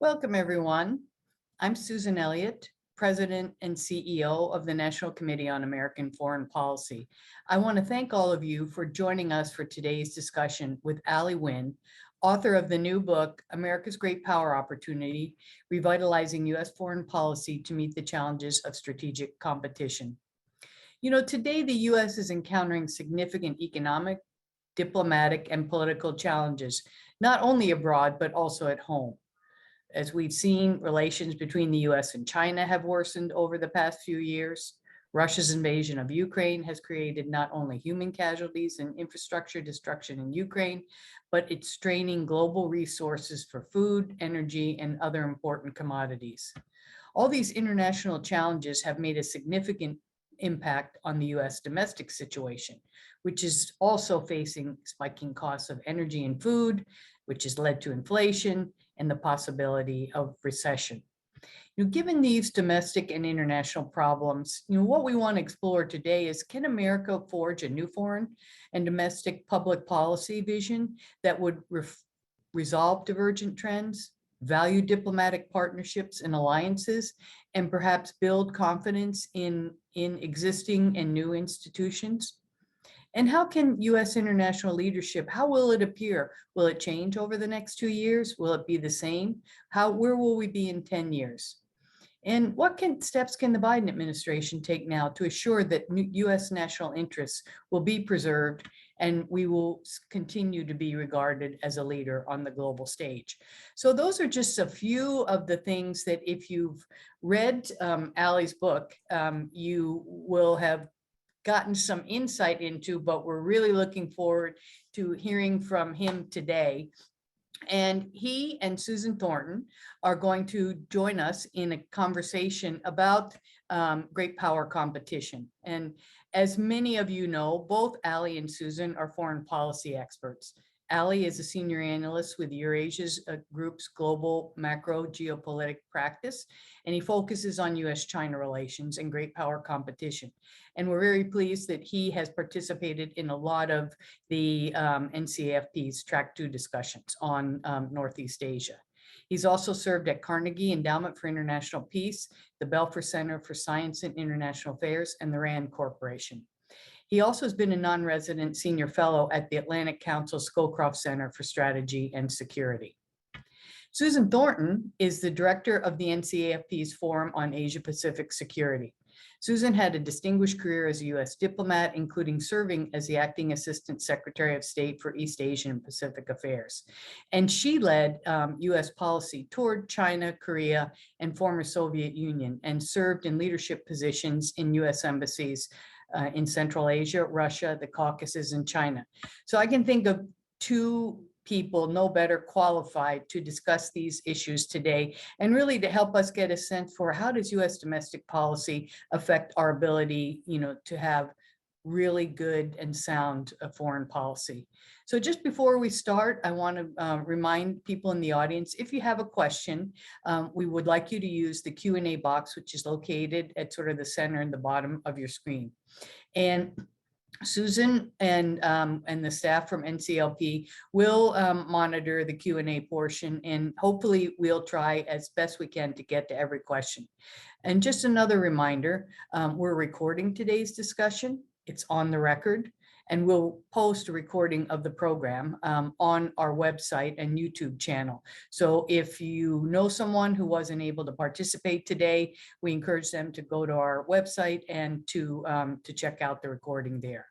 Welcome, everyone. I'm Susan Elliott, President and CEO of the National Committee on American Foreign Policy. I want to thank all of you for joining us for today's discussion with Wyne, author of the new book, America's Great Power Opportunity, Revitalizing U.S. Foreign Policy to Meet the Challenges of Strategic Competition. You know, today the U.S. is encountering significant economic, diplomatic, and political challenges, not only abroad, but also at home. As we've seen, relations between the U.S. and China have worsened over the past few years. Russia's invasion of Ukraine has created not only human casualties and infrastructure destruction in Ukraine, but it's straining global resources for food, energy, and other important commodities. All these international challenges have made a significant impact on the U.S. domestic situation, which is also facing spiking costs of energy and food, which has led to inflation and the possibility of recession. Given these domestic and international problems, what we want to explore today is, can America forge a new foreign and domestic public policy vision that would resolve divergent trends, value diplomatic partnerships and alliances, and perhaps build confidence in existing and new institutions? And how can U.S. international leadership, how will it appear? Will it change over the next 2 years? Will it be the same? Where will we be in 10 years? And what steps can the Biden administration take now to assure that U.S. national interests will be preserved and we will continue to be regarded as a leader on the global stage? So those are just a few of the things that, if you've read Ali's book, you will have gotten some insight into, but we're really looking forward to hearing from him today. And he and Susan Thornton are going to join us in a conversation about great power competition. And as many of you know, both Ali and Susan are foreign policy experts. Ali is a senior analyst with Eurasia's Group's global macro geopolitical practice, and he focuses on U.S.-China relations and great power competition. And we're very pleased that he has participated in a lot of the NCAFP's Track 2 discussions on Northeast Asia. He's also served at Carnegie Endowment for International Peace, the Belfer Center for Science and International Affairs, and the RAND Corporation. He also has been a non-resident senior fellow at the Atlantic Council Scowcroft Center for Strategy and Security. Susan Thornton is the director of the NCAFP's Forum on Asia-Pacific Security. Susan had a distinguished career as a U.S. diplomat, including serving as the acting assistant secretary of state for East Asian and Pacific Affairs. And she led U.S. policy toward China, Korea, and former Soviet Union, and served in leadership positions in U.S. embassies in Central Asia, Russia, the Caucasus, and China. So I can think of two people no better qualified to discuss these issues today, and really to help us get a sense for how does U.S. domestic policy affect our ability, to have really good and sound foreign policy. So just before we start, I want to remind people in the audience, if you have a question, we would like you to use the Q&A box, which is located at sort of the center and the bottom of your screen. And Susan and the staff from NCLP will monitor the Q&A portion, and hopefully we'll try as best we can to get to every question. And just another reminder, we're recording today's discussion. It's on the record, and we'll post a recording of the program on our website and YouTube channel. So if you know someone who wasn't able to participate today, we encourage them to go to our website and to check out the recording there.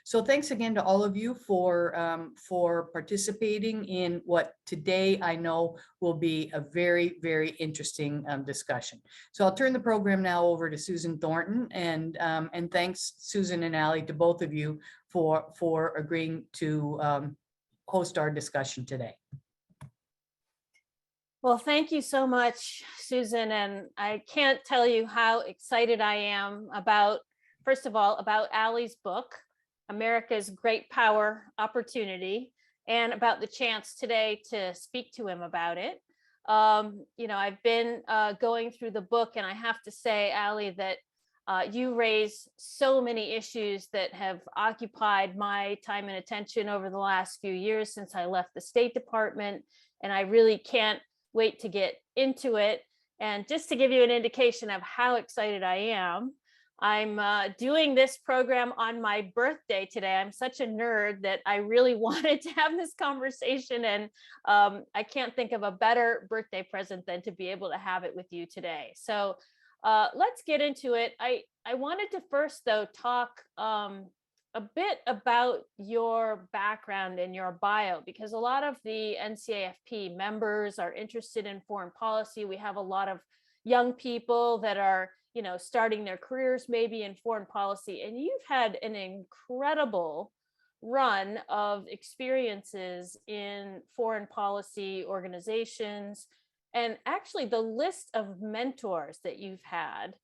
So thanks again to all of you for participating in what today I know will be a very, very interesting discussion. So I'll turn the program now over to Susan Thornton, and thanks, Susan and Ali, to both of you for agreeing to host our discussion today. Well, thank you so much, Susan. And I can't tell you how excited I am about, first of all, about Ali's book, America's Great Power Opportunity, and about the chance today to speak to him about it. I've been going through the book, and I have to say, Ali, that you raise so many issues that have occupied my time and attention over the last few years since I left the State Department. And I really can't wait to get into it. And just to give you an indication of how excited I am, I'm doing this program on my birthday today. I'm such a nerd that I really wanted to have this conversation, and I can't think of a better birthday present than to be able to have it with you today. So let's get into it. I wanted to first, though, talk a bit about your background and your bio, because a lot of the NCAFP members are interested in foreign policy. We have a lot of young people that are, starting their careers maybe in foreign policy, and you've had an incredible run of experiences in foreign policy organizations. And actually, the list of mentors that you've had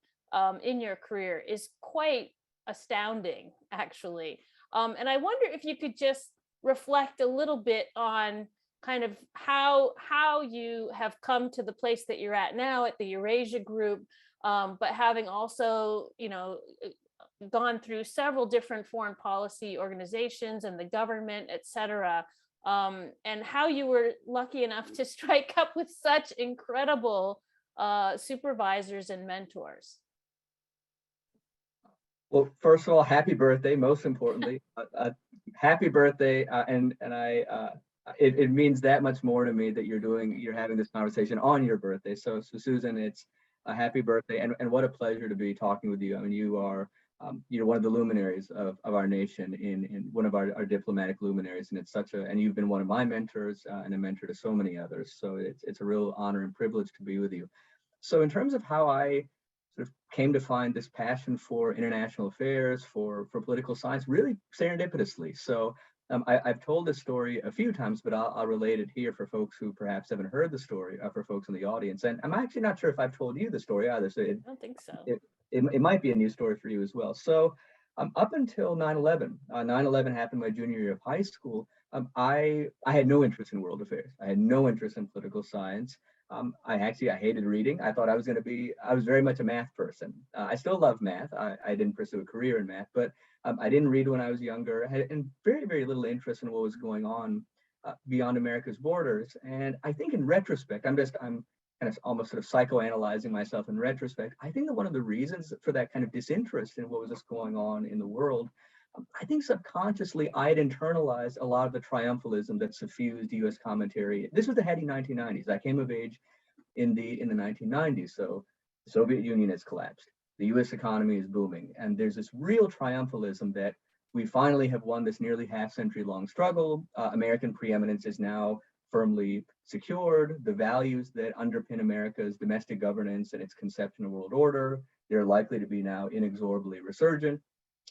in your career is quite astounding, actually. And I wonder if you could just reflect a little bit on kind of how you have come to the place that you're at now at the Eurasia Group, but having also, gone through several different foreign policy organizations and the government, et cetera, and how you were lucky enough to strike up with such incredible supervisors and mentors. Well, first of all, happy birthday, most importantly. Happy birthday, and it means that much more to me that you're having this conversation on your birthday. So Susan, it's a happy birthday, and what a pleasure to be talking with you. I mean, you are one of the luminaries of our nation, in one of our diplomatic luminaries, and and you've been one of my mentors and a mentor to so many others. So it's a real honor and privilege to be with you. So in terms of how I sort of came to find this passion for international affairs, for political science, really serendipitously. So I've told this story a few times, but I'll relate it here for folks who perhaps haven't heard the story, for folks in the audience. And I'm actually not sure if I've told you the story either. So I don't think so. It might be a new story for you as well. So up until 9/11, 9/11 happened my junior year of high school. I had no interest in world affairs. I had no interest in political science. I hated reading. I thought I was very much a math person. I still love math. I didn't pursue a career in math, but I didn't read when I was younger. I had very, very little interest in what was going on beyond America's borders. And I think in retrospect, I'm kind of almost sort of psychoanalyzing myself in retrospect. I think that one of the reasons for that kind of disinterest in what was just going on in the world, I think subconsciously I had internalized a lot of the triumphalism that suffused U.S. commentary. This was the heady 1990s. I came of age in the 1990s. So the Soviet Union has collapsed. The U.S. economy is booming, and there's this real triumphalism that we finally have won this nearly half-century long struggle. American preeminence is now firmly secured. The values that underpin America's domestic governance and its conception of world order, they're likely to be now inexorably resurgent.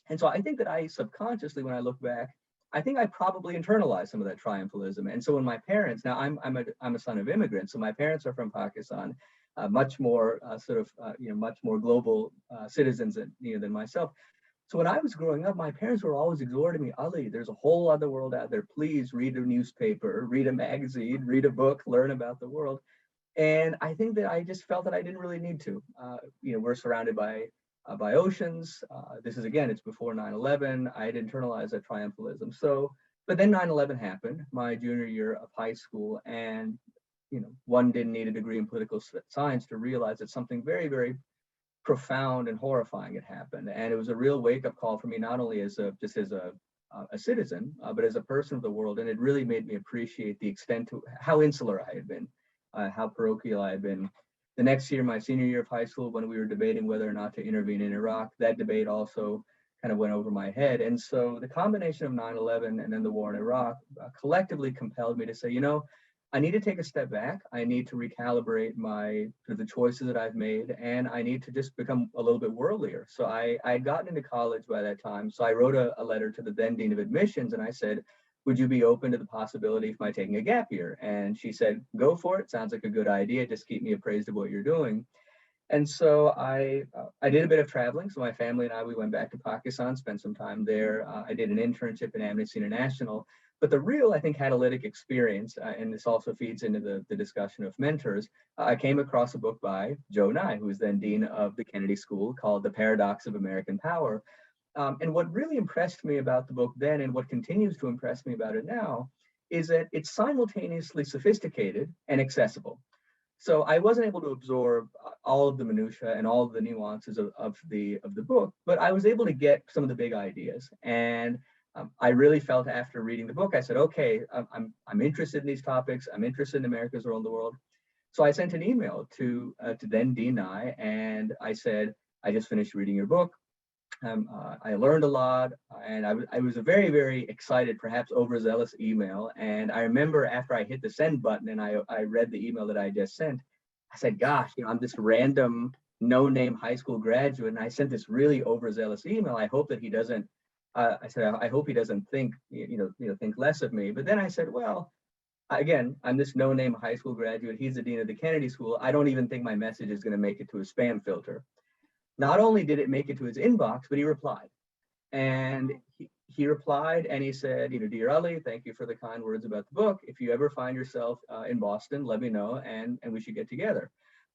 And so I think that I subconsciously, when I look back, I think I probably internalized some of that triumphalism. And so when my parents, now I'm a son of immigrants, so my parents are from Pakistan, much more much more global citizens than myself. So when I was growing up, my parents were always exhorting me, Ali, there's a whole other world out there. Please read a newspaper, read a magazine, read a book, learn about the world. And I think that I just felt that I didn't really need to. We're surrounded by oceans. This is, again, it's before 9/11. I had internalized that triumphalism. So, but then 9/11 happened, my junior year of high school, and one didn't need a degree in political science to realize that something very, very profound and horrifying had happened. And it was a real wake-up call for me, not only as a citizen, but as a person of the world. And it really made me appreciate the extent to how insular I had been, how parochial I had been. The next year, my senior year of high school, when we were debating whether or not to intervene in Iraq, that debate also kind of went over my head. And so the combination of 9/11 and then the war in Iraq collectively compelled me to say, I need to take a step back. I need to recalibrate the choices that I've made, and I need to just become a little bit worldlier. So I had gotten into college by that time. So I wrote a letter to the then dean of admissions, and I said, would you be open to the possibility of my taking a gap year? And she said, go for it. Sounds like a good idea. Just keep me appraised of what you're doing. And so I did a bit of traveling. So my family and we went back to Pakistan, spent some time there. I did an internship at Amnesty International. But the real, I think, catalytic experience, and this also feeds into the discussion of mentors, I came across a book by Joe Nye, who was then dean of the Kennedy School, called The Paradox of American Power. And what really impressed me about the book then, and what continues to impress me about it now, is that it's simultaneously sophisticated and accessible. So I wasn't able to absorb all of the minutia and all of the nuances of the book, but I was able to get some of the big ideas. And I really felt after reading the book, I said, okay, I'm interested in these topics. I'm interested in America's role in the world. So I sent an email to then Dean Nye, and I said, I just finished reading your book. I learned a lot, and I was a very, very excited, perhaps overzealous email. And I remember after I hit the send button and I read the email that I just sent, I said, gosh, I'm this random no-name high school graduate, and I sent this really overzealous email. I hope that he doesn't, I said, I hope he doesn't think, think less of me. But then I said, well, again, I'm this no-name high school graduate. He's the dean of the Kennedy School. I don't even think my message is going to make it to a spam filter. Not only did it make it to his inbox, but he replied. And he replied and he said, dear Ali, thank you for the kind words about the book. If you ever find yourself in Boston, let me know and we should get together.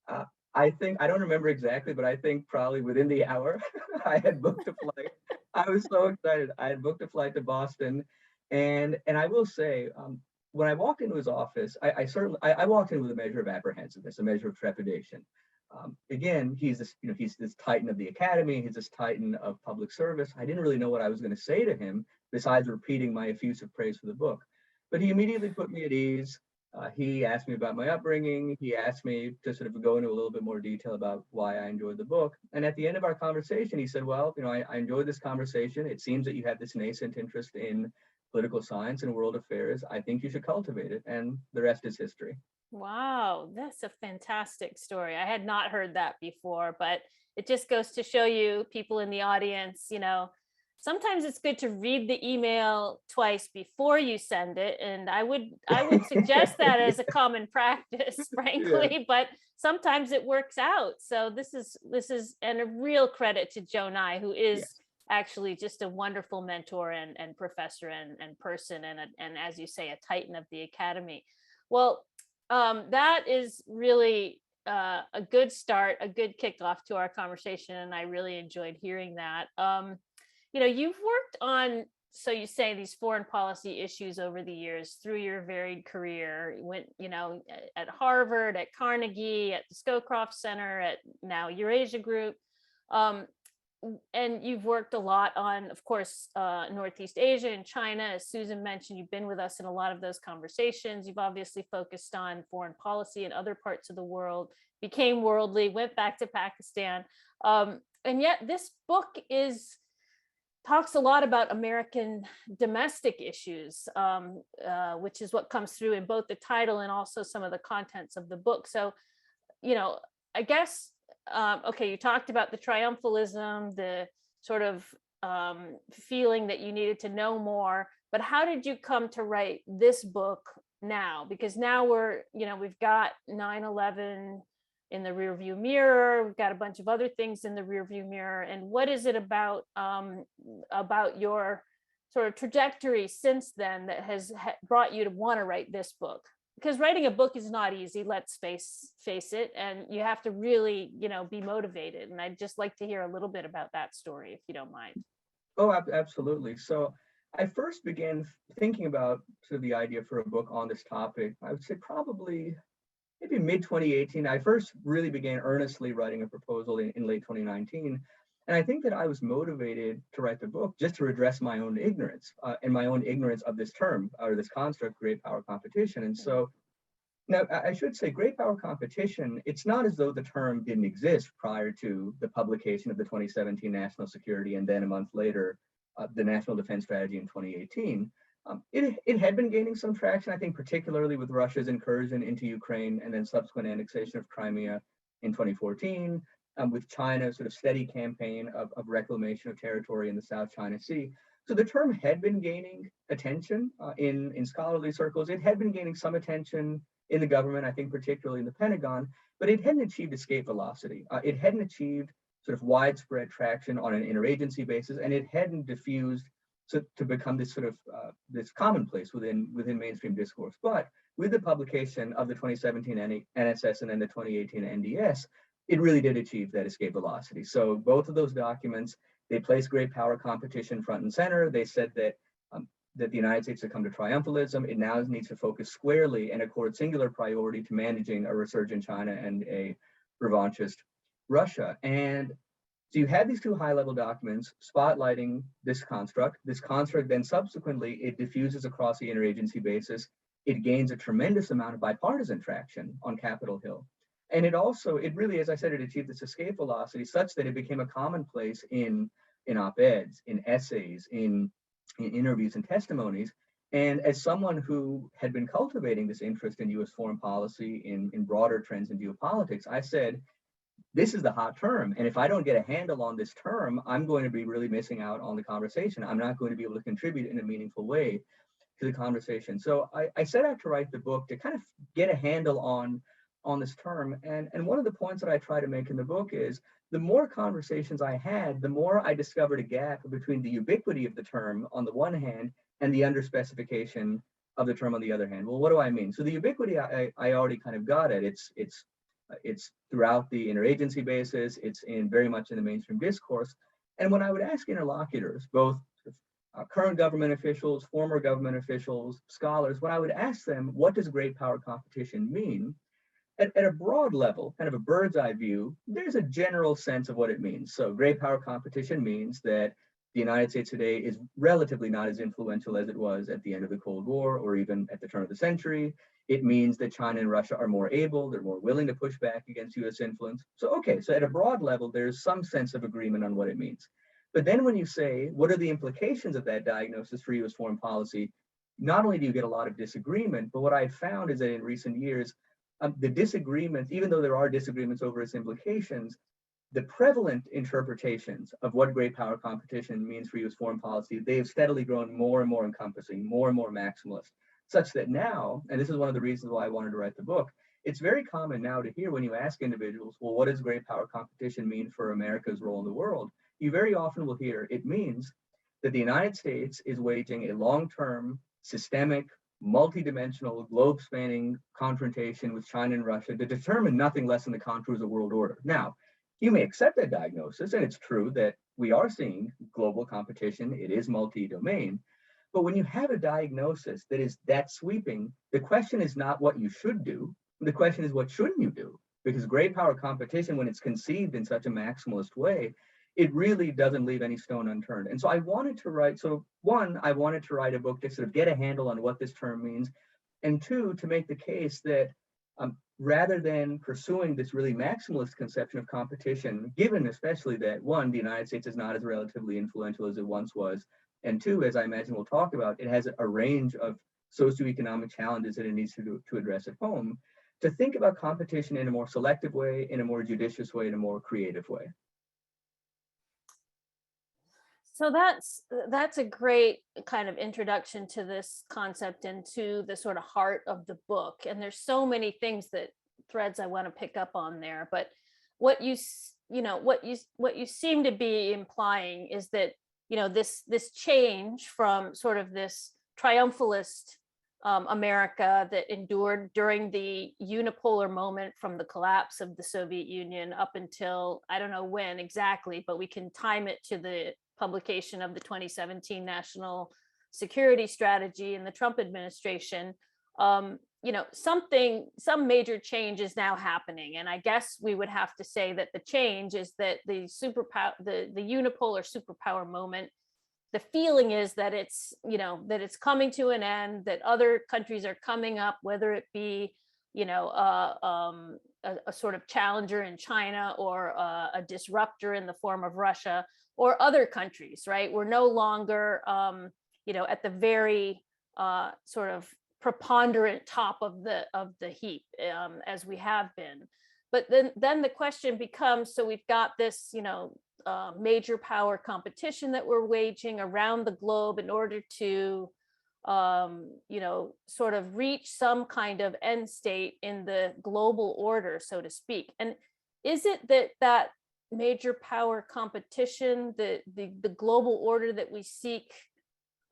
I don't remember exactly, but I think probably within the hour, I had booked a flight. I was so excited. I had booked a flight to Boston. And I will say, when I walked into his office, I walked in with a measure of apprehensiveness, a measure of trepidation. Again, he's this titan of the academy. He's this titan of public service. I didn't really know what I was going to say to him besides repeating my effusive praise for the book. But he immediately put me at ease. He asked me about my upbringing. He asked me to sort of go into a little bit more detail about why I enjoyed the book. And at the end of our conversation, he said, well, I enjoyed this conversation. It seems that you have this nascent interest in political science and world affairs. I think you should cultivate it. And the rest is history. Wow, that's a fantastic story. I had not heard that before, but it just goes to show you, people in the audience, sometimes it's good to read the email twice before you send it. And I would suggest that as a common practice, frankly, yeah. But sometimes it works out. So this is and a real credit to Joe Nye, who is actually just a wonderful mentor and professor and person and as you say, a titan of the academy. Well, that is really a good start, a good kickoff to our conversation, and I really enjoyed hearing that. You've worked on, so you say, these foreign policy issues over the years through your varied career. You went, at Harvard, at Carnegie, at the Scowcroft Center, at now Eurasia Group. And you've worked a lot on, of course, Northeast Asia and China. As Susan mentioned, you've been with us in a lot of those conversations. You've obviously focused on foreign policy in other parts of the world, became worldly, went back to Pakistan. And yet this book talks a lot about American domestic issues, which is what comes through in both the title and also some of the contents of the book. So, I guess, okay, you talked about the triumphalism, the sort of feeling that you needed to know more, but how did you come to write this book now? Because now we've got 9/11 in the rearview mirror, we've got a bunch of other things in the rearview mirror. And what is it about your sort of trajectory since then that has brought you to want to write this book? Because writing a book is not easy, let's face it, and you have to really, be motivated. And I'd just like to hear a little bit about that story, if you don't mind. Oh, absolutely. So I first began thinking about sort of the idea for a book on this topic, I would say probably maybe mid-2018. I first really began earnestly writing a proposal in late 2019. And I think that I was motivated to write the book just to redress my own ignorance and my own ignorance of this term or this construct, great power competition. And so now I should say great power competition, it's not as though the term didn't exist prior to the publication of the 2017 National Security and then a month later, the National Defense Strategy in 2018. It had been gaining some traction, I think, particularly with Russia's incursion into Ukraine and then subsequent annexation of Crimea in 2014. With China's sort of steady campaign of reclamation of territory in the South China Sea. So the term had been gaining attention in scholarly circles. It had been gaining some attention in the government, I think particularly in the Pentagon, but it hadn't achieved escape velocity. It hadn't achieved sort of widespread traction on an interagency basis, and it hadn't diffused to become this sort of this commonplace within mainstream discourse. But with the publication of the 2017 NSS and then the 2018 NDS, it really did achieve that escape velocity. So both of those documents, they placed great power competition front and center. They said that that the United States has come to triumphalism. It now needs to focus squarely and accord singular priority to managing a resurgent China and a revanchist Russia. And so you had these two high-level documents spotlighting this construct. This construct then subsequently, it diffuses across the interagency basis. It gains a tremendous amount of bipartisan traction on Capitol Hill. And it also, it really, as I said, it achieved this escape velocity such that it became a commonplace in op-eds, in essays, in interviews and testimonies. And as someone who had been cultivating this interest in US foreign policy, in broader trends in geopolitics, I said, this is the hot term. And if I don't get a handle on this term, I'm going to be really missing out on the conversation. I'm not going to be able to contribute in a meaningful way to the conversation. So I set out to write the book to kind of get a handle on this term. And one of the points that I try to make in the book is the more conversations I had, the more I discovered a gap between the ubiquity of the term on the one hand and the underspecification of the term on the other hand. Well, what do I mean? So the ubiquity I already kind of got at. It's throughout the interagency basis. It's very much in the mainstream discourse. And when I would ask interlocutors, both current government officials, former government officials, scholars, when I would ask them, what does great power competition mean? At a broad level, kind of a bird's eye view, there's a general sense of what it means. So great power competition means that the United States today is relatively not as influential as it was at the end of the Cold War or even at the turn of the century. It means that China and Russia are more able, they're more willing to push back against US influence. So, okay, so at a broad level, there's some sense of agreement on what it means. But then when you say, what are the implications of that diagnosis for US foreign policy? Not only do you get a lot of disagreement, but what I've found is that in recent years, the disagreements, even though there are disagreements over its implications, the prevalent interpretations of what great power competition means for US foreign policy, they have steadily grown more and more encompassing, more and more maximalist, such that now, and this is one of the reasons why I wanted to write the book, it's very common now to hear when you ask individuals, well, what does great power competition mean for America's role in the world? You very often will hear it means that the United States is waging a long-term, systemic, multidimensional, globe-spanning confrontation with China and Russia to determine nothing less than the contours of world order. Now, you may accept that diagnosis, and it's true that we are seeing global competition. It is multi-domain. But when you have a diagnosis that is that sweeping, the question is not what you should do. The question is, what shouldn't you do? Because great power competition, when it's conceived in such a maximalist way, it really doesn't leave any stone unturned. And so I wanted to write, I wanted to write a book to sort of get a handle on what this term means. And two, to make the case that rather than pursuing this really maximalist conception of competition, given especially that one, the United States is not as relatively influential as it once was, and two, as I imagine we'll talk about, it has a range of socioeconomic challenges that it needs to address at home, to think about competition in a more selective way, in a more judicious way, in a more creative way. So that's a great kind of introduction to this concept and to the sort of heart of the book. And there's so many threads I want to pick up on there. But what you seem to be implying is that this change from sort of this triumphalist America that endured during the unipolar moment from the collapse of the Soviet Union up until, I don't know when exactly, but we can time it to the publication of the 2017 National Security Strategy in the Trump administration. Some major change is now happening. And I guess we would have to say that the change is that the unipolar superpower moment, the feeling is that it's coming to an end, that other countries are coming up, whether it be, a sort of challenger in China or a disruptor in the form of Russia or other countries, right? We're no longer, at the very sort of preponderant top of the heap as we have been. But then the question becomes, so we've got this, major power competition that we're waging around the globe in order to, sort of reach some kind of end state in the global order, so to speak. And is it that major power competition, the global order that we seek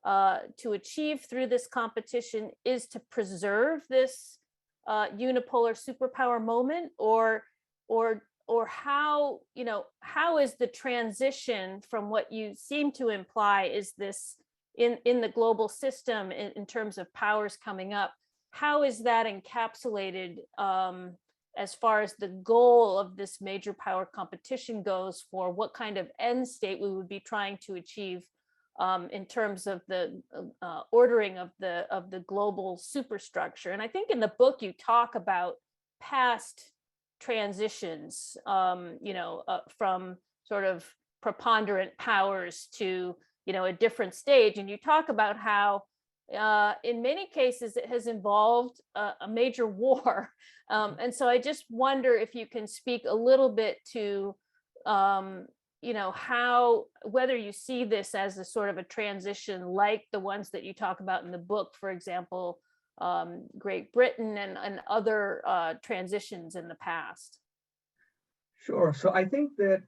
to achieve through this competition is to preserve this unipolar superpower moment, or how is the transition from what you seem to imply is this in the global system in terms of powers coming up, how is that encapsulated as far as the goal of this major power competition goes for what kind of end state we would be trying to achieve in terms of the ordering of the global superstructure? And I think in the book you talk about past transitions, from sort of preponderant powers to, a different stage. And you talk about how in many cases it has involved a major war. And so I just wonder if you can speak a little bit to, how, whether you see this as a sort of a transition like the ones that you talk about in the book, for example, Great Britain and other transitions in the past. Sure. So I think that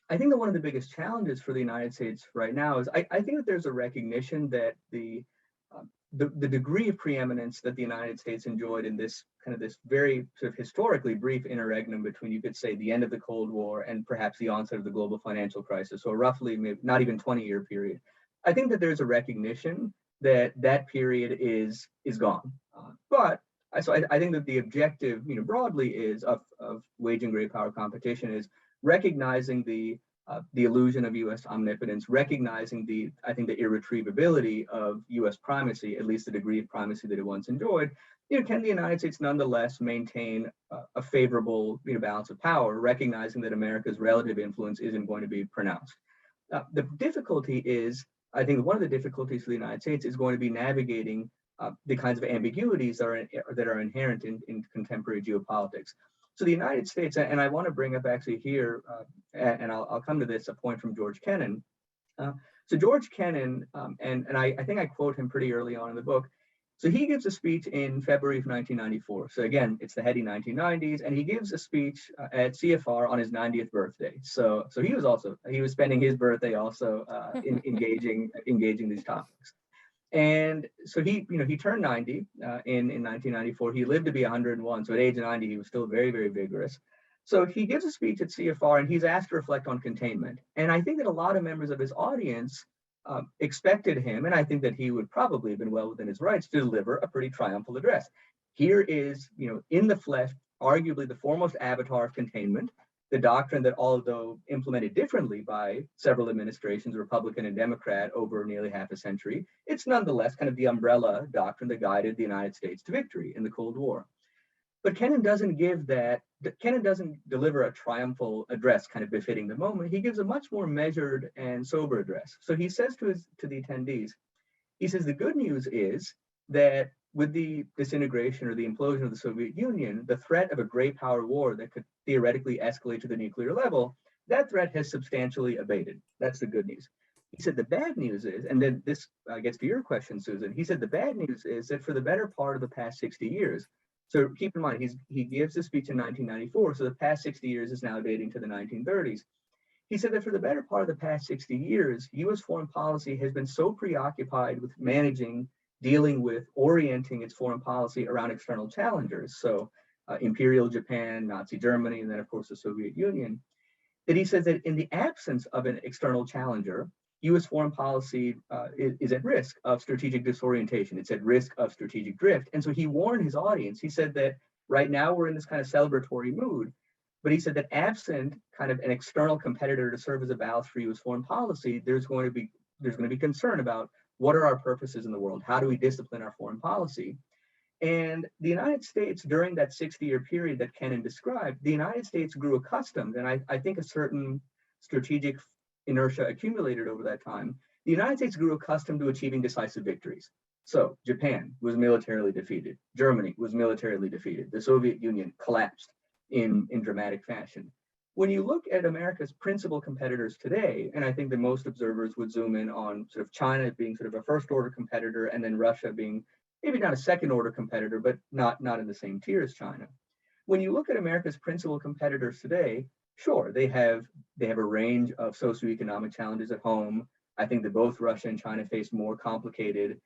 one of the biggest challenges for the United States right now is I think that there's a recognition that the degree of preeminence that the United States enjoyed in this very sort of historically brief interregnum between, you could say, the end of the Cold War and perhaps the onset of the global financial crisis, so roughly maybe not even 20-year period. I think that there's a recognition that that period is gone. But I think that the objective, broadly is of waging great power competition is recognizing the illusion of U.S. omnipotence, recognizing the irretrievability of U.S. primacy, at least the degree of primacy that it once enjoyed. Can the United States nonetheless maintain a favorable balance of power, recognizing that America's relative influence isn't going to be pronounced? The difficulty is, I think one of the difficulties for the United States is going to be navigating the kinds of ambiguities that are inherent in contemporary geopolitics. So the United States, and I want to bring up actually here, and I'll come to this, a point from George Kennan. So George Kennan, and I think I quote him pretty early on in the book. So he gives a speech in February of 1994. So again, it's the heady 1990s, and he gives a speech at CFR on his 90th birthday. So he was spending his birthday also engaging these topics. And so he turned 90 in 1994. He lived to be 101. So at age 90, he was still very, very vigorous. So he gives a speech at CFR, and he's asked to reflect on containment. And I think that a lot of members of his audience expected him, and I think that he would probably have been well within his rights to deliver a pretty triumphal address. Here is, in the flesh, arguably the foremost avatar of containment, the doctrine that, although implemented differently by several administrations, Republican and Democrat, over nearly half a century, it's nonetheless kind of the umbrella doctrine that guided the United States to victory in the Cold War. But Kennan doesn't deliver a triumphal address kind of befitting the moment. He gives a much more measured and sober address. So he says to the attendees, he says, the good news is that with the disintegration or the implosion of the Soviet Union, the threat of a great power war that could theoretically escalate to the nuclear level, that threat has substantially abated. That's the good news. He said the bad news is, and then this gets to your question, Susan, he said the bad news is that for the better part of the past 60 years, so keep in mind, he gives the speech in 1994, so the past 60 years is now dating to the 1930s. He said that for the better part of the past 60 years, U.S. foreign policy has been so preoccupied with dealing with, orienting its foreign policy around external challengers, so Imperial Japan, Nazi Germany, and then of course the Soviet Union, that he says that in the absence of an external challenger, U.S. foreign policy is at risk of strategic disorientation. It's at risk of strategic drift. And so he warned his audience. He said that right now we're in this kind of celebratory mood, but he said that absent kind of an external competitor to serve as a ballast for U.S. foreign policy, there's going to be concern about what are our purposes in the world? How do we discipline our foreign policy? And the United States, during that 60-year period that Kennan described, the United States grew accustomed, and I think a certain strategic inertia accumulated over that time. The United States grew accustomed to achieving decisive victories. So Japan was militarily defeated. Germany was militarily defeated. The Soviet Union collapsed in dramatic fashion. When you look at America's principal competitors today, and I think that most observers would zoom in on sort of China being sort of a first order competitor, and then Russia being maybe not a second order competitor, but not in the same tier as China. When you look at America's principal competitors today, sure, they have a range of socioeconomic challenges at home. I think that both Russia and China face more complicated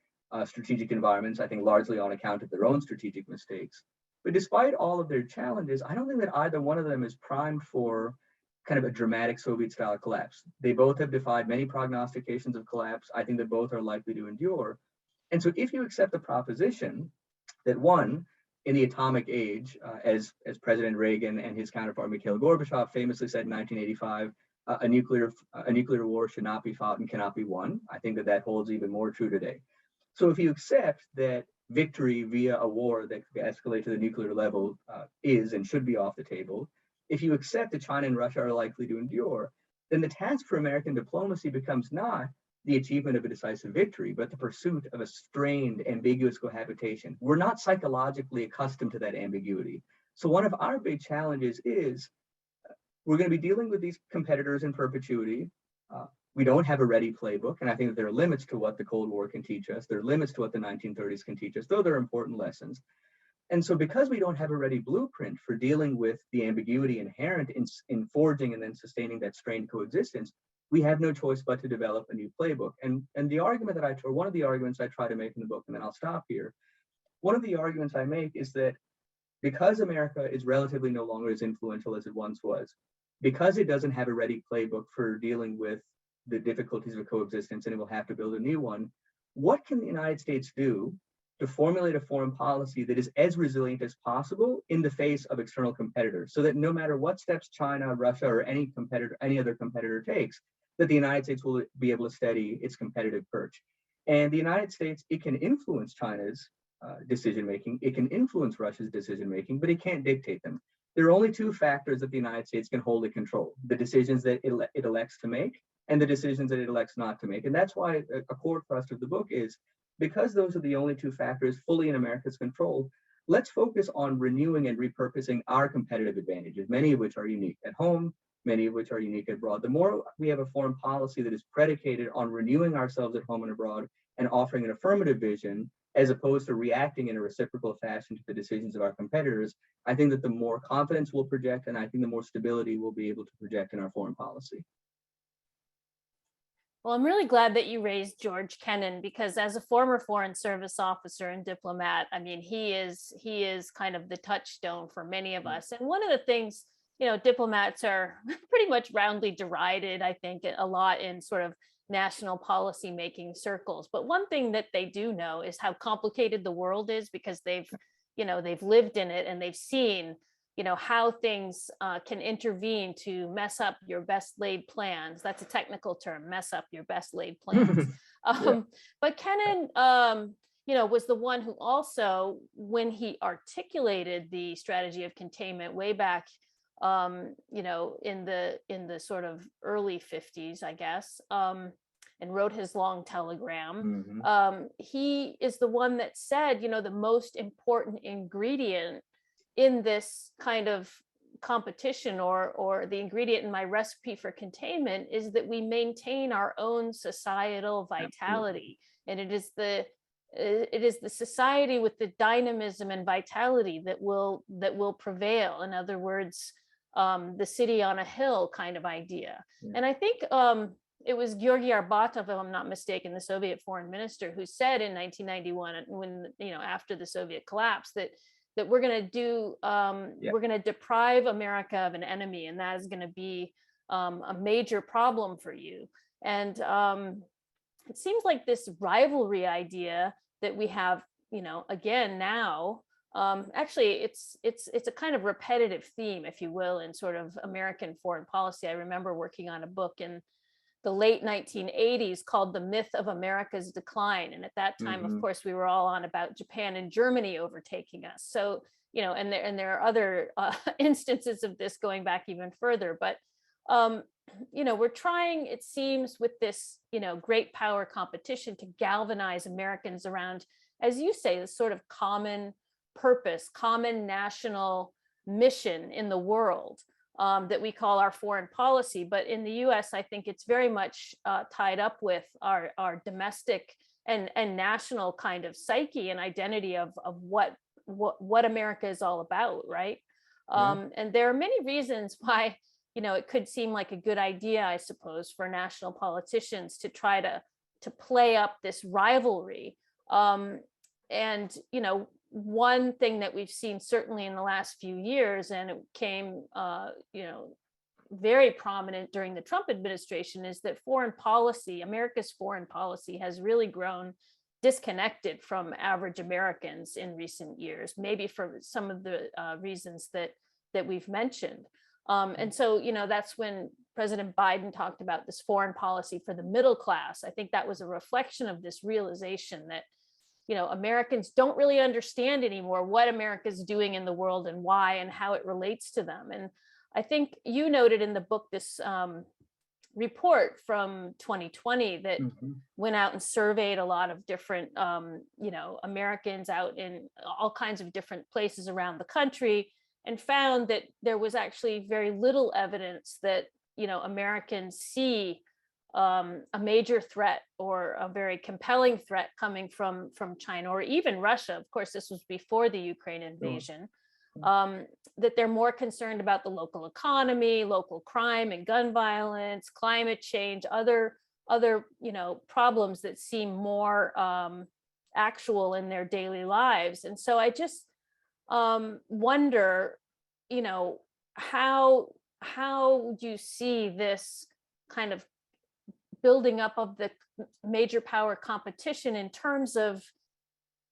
strategic environments, I think largely on account of their own strategic mistakes. But despite all of their challenges, I don't think that either one of them is primed for kind of a dramatic Soviet-style collapse. They both have defied many prognostications of collapse. I think that both are likely to endure. And so if you accept the proposition that one, in the atomic age, as President Reagan and his counterpart Mikhail Gorbachev famously said in 1985, a nuclear war should not be fought and cannot be won. I think that that holds even more true today. So if you accept that victory via a war that could escalate to the nuclear level is and should be off the table, if you accept that China and Russia are likely to endure, then the task for American diplomacy becomes not the achievement of a decisive victory, but the pursuit of a strained, ambiguous cohabitation. We're not psychologically accustomed to that ambiguity. So one of our big challenges is we're going to be dealing with these competitors in perpetuity. We don't have a ready playbook, and I think that there are limits to what the Cold War can teach us. There are limits to what the 1930s can teach us, though they're important lessons. And so because we don't have a ready blueprint for dealing with the ambiguity inherent in forging and then sustaining that strained coexistence, we have no choice but to develop a new playbook. And the argument that one of the arguments I try to make in the book, and then I'll stop here, one of the arguments I make is that because America is relatively no longer as influential as it once was, because it doesn't have a ready playbook for dealing with the difficulties of coexistence and it will have to build a new one, what can the United States do to formulate a foreign policy that is as resilient as possible in the face of external competitors, so that no matter what steps China, Russia, or any other competitor takes, that the United States will be able to steady its competitive perch. And the United States, it can influence China's decision-making, it can influence Russia's decision-making, but it can't dictate them. There are only two factors that the United States can wholly control: the decisions that it elects to make and the decisions that it elects not to make. And that's why a core thrust of the book is, because those are the only two factors fully in America's control, let's focus on renewing and repurposing our competitive advantages, many of which are unique at home, many of which are unique abroad. The more we have a foreign policy that is predicated on renewing ourselves at home and abroad and offering an affirmative vision, as opposed to reacting in a reciprocal fashion to the decisions of our competitors, I think that the more confidence we'll project, and I think the more stability we'll be able to project in our foreign policy. Well, I'm really glad that you raised George Kennan, because as a former Foreign Service officer and diplomat, I mean, he is kind of the touchstone for many of us. And one of the things, diplomats are pretty much roundly derided, I think, a lot in sort of national policy making circles. But one thing that they do know is how complicated the world is, because they've lived in it and they've seen how things can intervene to mess up your best laid plans. That's a technical term, mess up your best laid plans. Yeah. But Kennan, was the one who also, when he articulated the strategy of containment way back, in the sort of early 50s, I guess, and wrote his long telegram. He is the one that said, the most important ingredient in this kind of competition, or the ingredient in my recipe for containment, is that we maintain our own societal vitality. And it is the society with the dynamism and vitality that will prevail. In other words, the city on a hill kind of idea. And I think it was Georgy Arbatov, if I'm not mistaken, the Soviet foreign minister, who said in 1991, when after the Soviet collapse, that we're going to do, we're going to deprive America of an enemy, and that is going to be a major problem for you. And it seems like this rivalry idea that we have, again now, actually it's a kind of repetitive theme, if you will, in sort of American foreign policy. I remember working on a book in the late 1980s called The Myth of America's Decline. And at that time, of course, we were all on about Japan and Germany overtaking us. So, and there are other instances of this going back even further. But, we're trying, it seems, with this, great power competition to galvanize Americans around, as you say, this sort of common purpose, common national mission in the world. That we call our foreign policy. But in the U.S., I think it's very much tied up with our domestic and national kind of psyche and identity of what America is all about, right? And there are many reasons why, it could seem like a good idea, I suppose, for national politicians to try to play up this rivalry. And one thing that we've seen certainly in the last few years, and it came, very prominent during the Trump administration is that foreign policy, America's foreign policy, has really grown disconnected from average Americans in recent years, maybe for some of the reasons that we've mentioned. And so, you know, that's when President Biden talked about this foreign policy for the middle class. I think that was a reflection of this realization that, you know, Americans don't really understand anymore what America's doing in the world and why and how it relates to them. And I think you noted in the book this report from 2020 that went out and surveyed a lot of different, you know, Americans out in all kinds of different places around the country, and found that there was actually very little evidence that, you know, Americans see a major threat or a very compelling threat coming from China or even Russia. Of course, this was before the Ukraine invasion. That they're more concerned about the local economy, local crime and gun violence, climate change, other you know, problems that seem more actual in their daily lives. And so I just wonder, you know, how you see this kind of building up of the major power competition in terms of,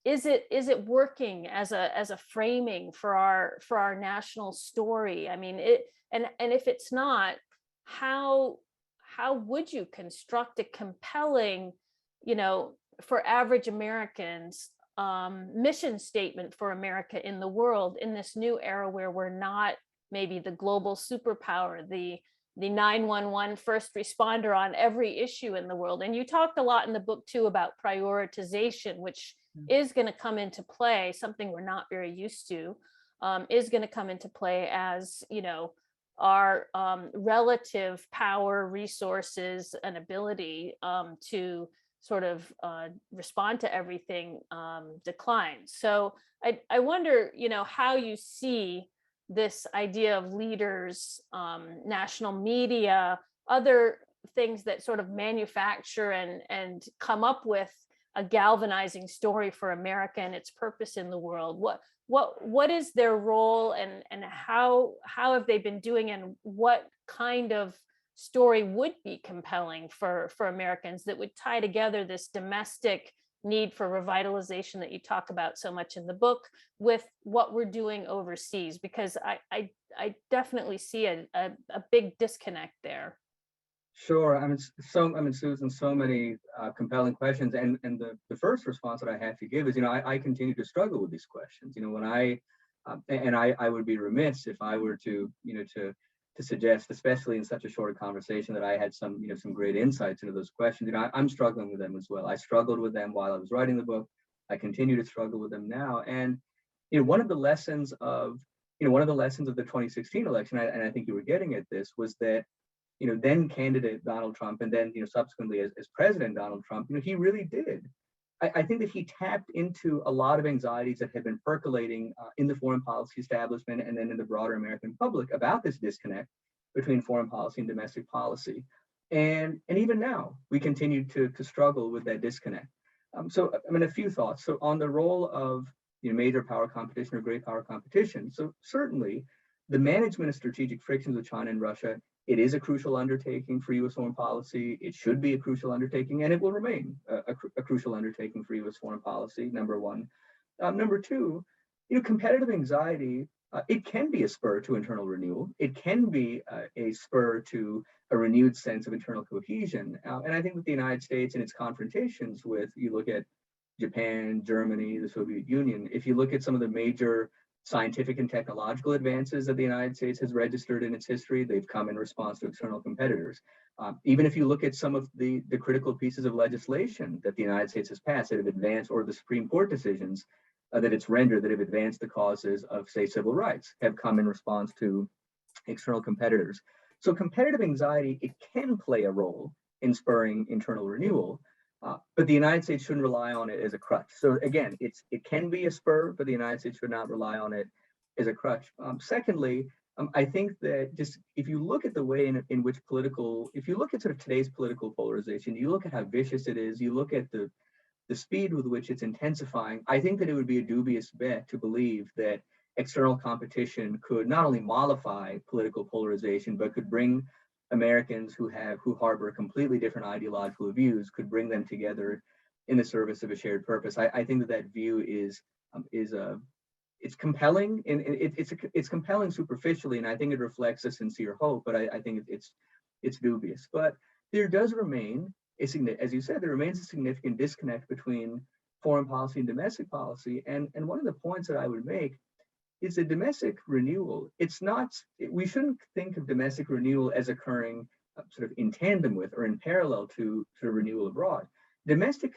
is it working as a framing for our national story? I mean, and if it's not, how would you construct a compelling, you know, for average Americans, mission statement for America in the world in this new era where we're not maybe the global superpower, the 911 first responder on every issue in the world? And you talked a lot in the book too about prioritization, which is going to come into play, something we're not very used to, is going to come into play as, you know, our relative power, resources, and ability to sort of respond to everything declines. So I wonder, you know, how you see this idea of leaders, national media, other things that sort of manufacture and come up with a galvanizing story for America and its purpose in the world. What is their role, and how have they been doing, and what kind of story would be compelling for Americans that would tie together this domestic need for revitalization that you talk about so much in the book with what we're doing overseas? Because I definitely see a big disconnect there. Sure. Susan, so many compelling questions, and the first response that I have to give is, you know, I continue to struggle with these questions. You know, when I would be remiss if I were to, you know, to suggest, especially in such a short conversation, that I had some, you know, some great insights into those questions. You know, I'm struggling with them as well. I struggled with them while I was writing the book. I continue to struggle with them now. And, you know, one of the lessons of the 2016 election, and I think you were getting at this, was that, you know, then candidate Donald Trump, and then, you know, subsequently as President Donald Trump, you know, he really did. I think that he tapped into a lot of anxieties that had been percolating in the foreign policy establishment and then in the broader American public about this disconnect between foreign policy and domestic policy. And even now, we continue to struggle with that disconnect. So, I mean, a few thoughts. So on the role of, you know, major power competition or great power competition, so certainly the management of strategic frictions with China and Russia, it is a crucial undertaking for U.S. foreign policy. It should be a crucial undertaking, and it will remain a crucial undertaking for U.S. foreign policy, number one. Number two, you know, competitive anxiety, it can be a spur to internal renewal. It can be a spur to a renewed sense of internal cohesion. And I think that the United States and its confrontations with, you look at Japan, Germany, the Soviet Union, if you look at some of the major scientific and technological advances that the United States has registered in its history, they've come in response to external competitors. Even if you look at some of the critical pieces of legislation that the United States has passed that have advanced, or the Supreme Court decisions that it's rendered that have advanced the causes of, say, civil rights, have come in response to external competitors. So competitive anxiety, it can play a role in spurring internal renewal, but the United States shouldn't rely on it as a crutch. So again, it can be a spur, but the United States should not rely on it as a crutch. Secondly, I think that just if you look at the way in which if you look at sort of today's political polarization, you look at how vicious it is, you look at the speed with which it's intensifying, I think that it would be a dubious bet to believe that external competition could not only mollify political polarization, but could bring Americans who harbor completely different ideological views, could bring them together in the service of a shared purpose. I think that view is it's compelling, and it's compelling superficially, and I think it reflects a sincere hope. But I think it's dubious. But there does remain as you said, there remains a significant disconnect between foreign policy and domestic policy. And one of the points that I would make is that domestic renewal, we shouldn't think of domestic renewal as occurring sort of in tandem with or in parallel to renewal abroad. Domestic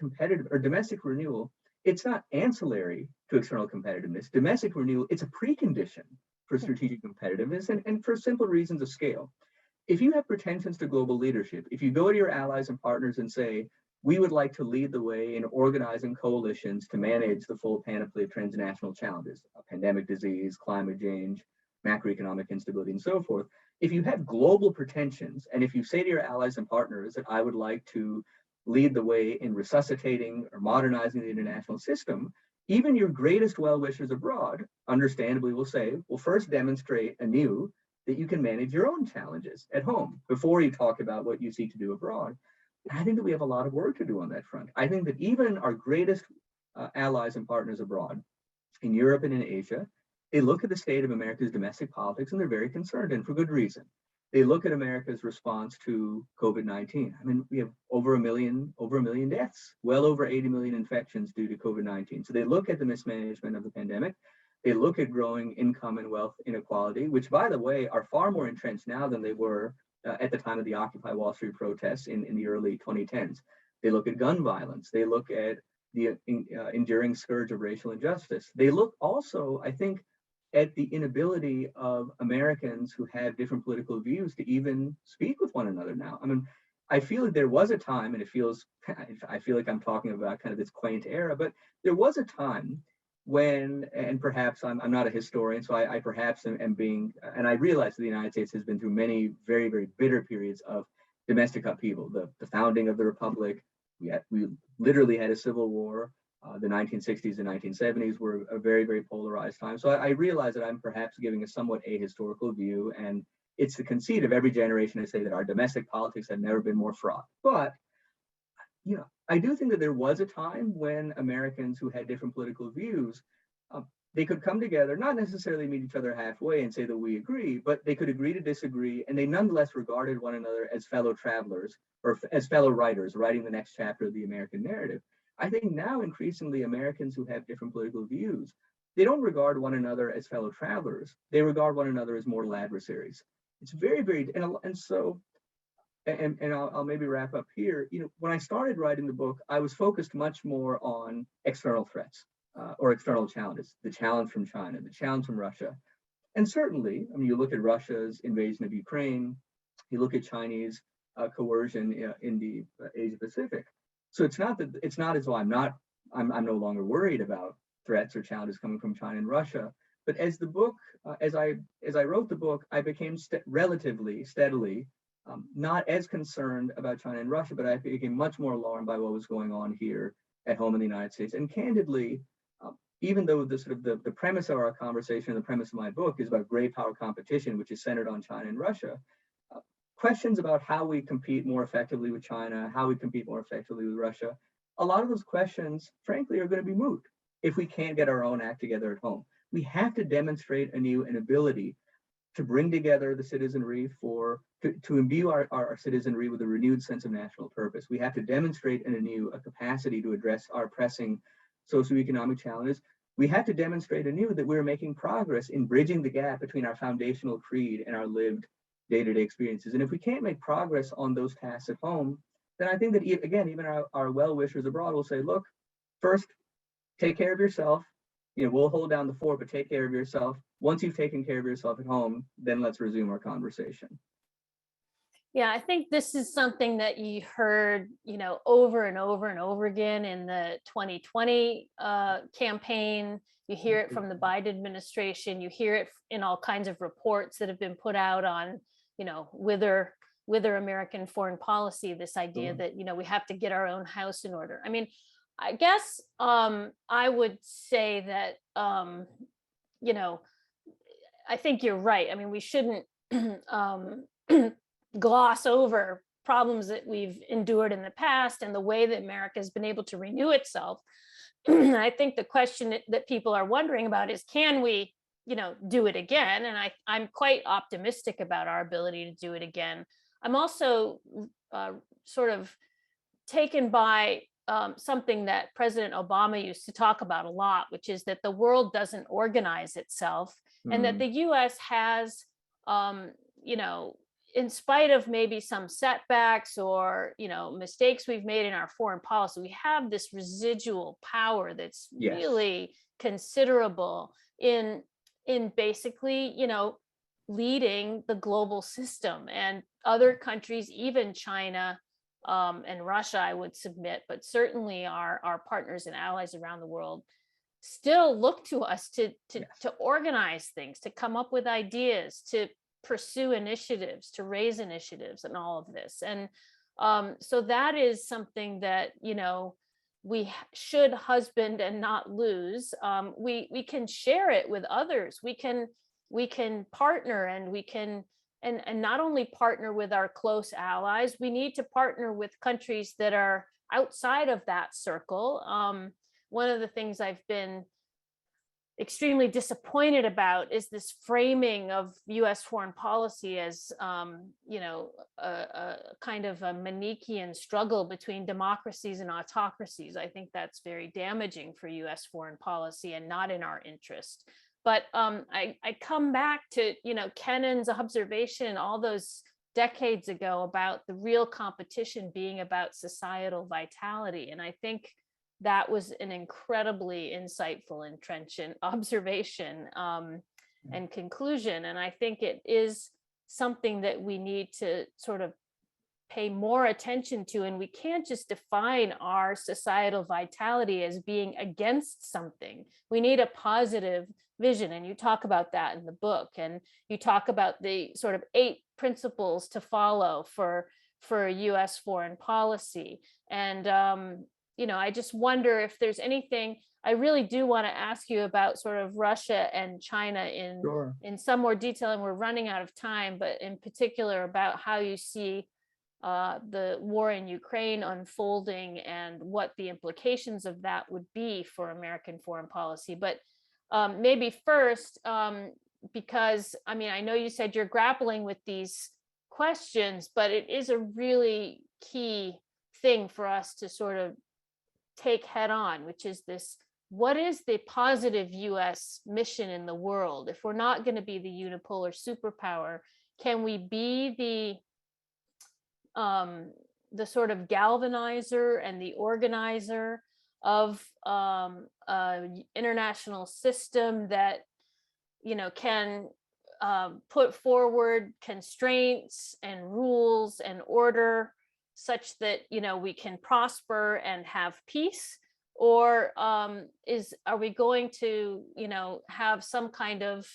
renewal, it's not ancillary to external competitiveness. Domestic renewal, it's a precondition for strategic competitiveness and for simple reasons of scale. If you have pretensions to global leadership, if you go to your allies and partners and say, we would like to lead the way in organizing coalitions to manage the full panoply of transnational challenges, pandemic disease, climate change, macroeconomic instability, and so forth. If you have global pretensions, and if you say to your allies and partners that I would like to lead the way in resuscitating or modernizing the international system, even your greatest well-wishers abroad, understandably will say, well, first demonstrate anew that you can manage your own challenges at home before you talk about what you seek to do abroad. I think that we have a lot of work to do on that front. I think that even our greatest allies and partners abroad, in Europe and in Asia, they look at the state of America's domestic politics and they're very concerned, and for good reason. They look at America's response to COVID-19. I mean, we have over a million deaths, well over 80 million infections due to COVID-19. So they look at the mismanagement of the pandemic. They look at growing income and wealth inequality, which, by the way, are far more entrenched now than they were at the time of the Occupy Wall Street protests in the early 2010s. They look at gun violence. They look at the enduring scourge of racial injustice. They look also, I think, at the inability of Americans who have different political views to even speak with one another now. I mean, I feel like there was a time, and I feel like I'm talking about kind of this quaint era, but there was a time when, and perhaps I'm not a historian, so I perhaps am being, and I realize that the United States has been through many very, very bitter periods of domestic upheaval. The founding of the Republic, we literally had a civil war. The 1960s and 1970s were a very, very polarized time. So I realize that I'm perhaps giving a somewhat ahistorical view, and it's the conceit of every generation to say that our domestic politics have never been more fraught. But I do think that there was a time when Americans who had different political views, they could come together, not necessarily meet each other halfway and say that we agree, but they could agree to disagree, and they nonetheless regarded one another as fellow travelers or as fellow writers writing the next chapter of the American narrative. I think now increasingly Americans who have different political views, they don't regard one another as fellow travelers. They regard one another as mortal adversaries. It's very, very, and so, and I'll maybe wrap up here. When I started writing the book, I was focused much more on external threats or external challenges, the challenge from China, the challenge from Russia. And certainly, I mean, you look at Russia's invasion of Ukraine, you look at Chinese coercion in the Asia Pacific. So it's not as though I'm no longer worried about threats or challenges coming from China and Russia. But as I wrote the book, I became relatively steadily not as concerned about China and Russia, but I became much more alarmed by what was going on here at home in the United States. And candidly, even though the premise of our conversation, the premise of my book is about great power competition, which is centered on China and Russia, questions about how we compete more effectively with China, how we compete more effectively with Russia, a lot of those questions, frankly, are going to be moot if we can't get our own act together at home. We have to demonstrate anew an ability to bring together the citizenry to imbue our citizenry with a renewed sense of national purpose. We have to demonstrate anew a capacity to address our pressing socioeconomic challenges. We have to demonstrate anew that we're making progress in bridging the gap between our foundational creed and our lived day-to-day experiences. And if we can't make progress on those tasks at home, then I think that, again, even our well-wishers abroad will say, look, first, take care of yourself. We'll hold down the fort, but take care of yourself. Once you've taken care of yourself at home, then let's resume our conversation. Yeah, I think this is something that you heard, over and over and over again in the 2020 campaign. You hear it from the Biden administration. You hear it in all kinds of reports that have been put out on, wither American foreign policy, this idea that, we have to get our own house in order. I mean, I guess I would say that, I think you're right. I mean, we shouldn't gloss over problems that we've endured in the past and the way that America has been able to renew itself. I think the question that people are wondering about is, can we, do it again? And I'm quite optimistic about our ability to do it again. I'm also sort of taken by something that President Obama used to talk about a lot, which is that the world doesn't organize itself, and that the U.S. has, in spite of maybe some setbacks or mistakes we've made in our foreign policy, we have this residual power that's really considerable in basically leading the global system. And other countries, even China and Russia, I would submit, but certainly our partners and allies around the world, still look to us to organize things, to come up with ideas, to pursue initiatives, to raise initiatives, and all of this. And so that is something that we should husband and not lose. We can share it with others. We can partner, and we can and not only partner with our close allies. We need to partner with countries that are outside of that circle. One of the things I've been extremely disappointed about is this framing of U.S. foreign policy as, a kind of a Manichaean struggle between democracies and autocracies. I think that's very damaging for U.S. foreign policy and not in our interest. But I come back to, Kennan's observation all those decades ago about the real competition being about societal vitality. And I think that was an incredibly insightful and trenchant observation and conclusion. And I think it is something that we need to sort of pay more attention to. And we can't just define our societal vitality as being against something. We need a positive vision. And you talk about that in the book. And you talk about the sort of 8 principles to follow for U.S. foreign policy. And I just wonder if there's anything. I really do want to ask you about sort of Russia and China in some more detail, and we're running out of time, but in particular about how you see the war in Ukraine unfolding and what the implications of that would be for American foreign policy. But maybe first, because I know you said you're grappling with these questions, but it is a really key thing for us to sort of take head on, which is this: what is the positive U.S. mission in the world? If we're not going to be the unipolar superpower, can we be the sort of galvanizer and the organizer of an international system that can put forward constraints and rules and order such that we can prosper and have peace? Or are we going to have some kind of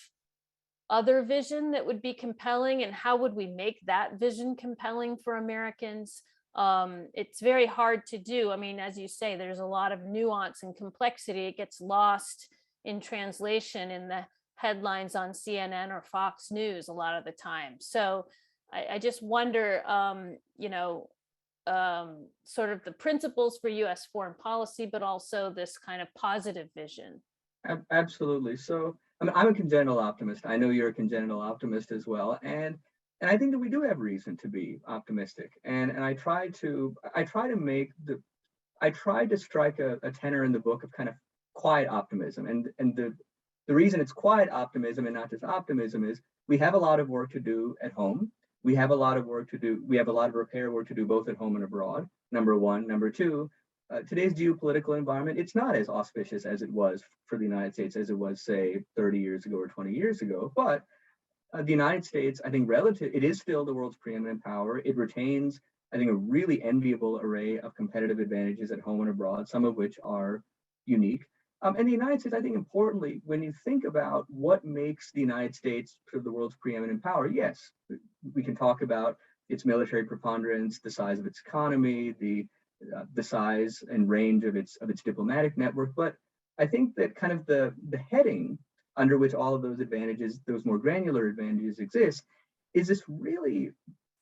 other vision that would be compelling? And how would we make that vision compelling for Americans? It's very hard to do. As you say, there's a lot of nuance and complexity. It gets lost in translation in the headlines on CNN or Fox News a lot of the time. So I just wonder, sort of the principles for U.S. foreign policy, but also this kind of positive vision. Absolutely. So I'm a congenital optimist. I know you're a congenital optimist as well, and I think that we do have reason to be optimistic. And I try to strike a tenor in the book of kind of quiet optimism. And the reason it's quiet optimism and not just optimism is we have a lot of work to do at home. We have a lot of work to do. We have a lot of repair work to do both at home and abroad. Number one. Number two, today's geopolitical environment, it's not as auspicious as it was for the United States as it was, say, 30 years ago or 20 years ago. But the United States, I think it is still the world's preeminent power. It retains, I think, a really enviable array of competitive advantages at home and abroad, some of which are unique. And the United States, I think importantly, when you think about what makes the United States sort of the world's preeminent power, yes, we can talk about its military preponderance, the size of its economy, the size and range of its diplomatic network. But I think that kind of the heading under which all of those advantages, those more granular advantages exist, is this really,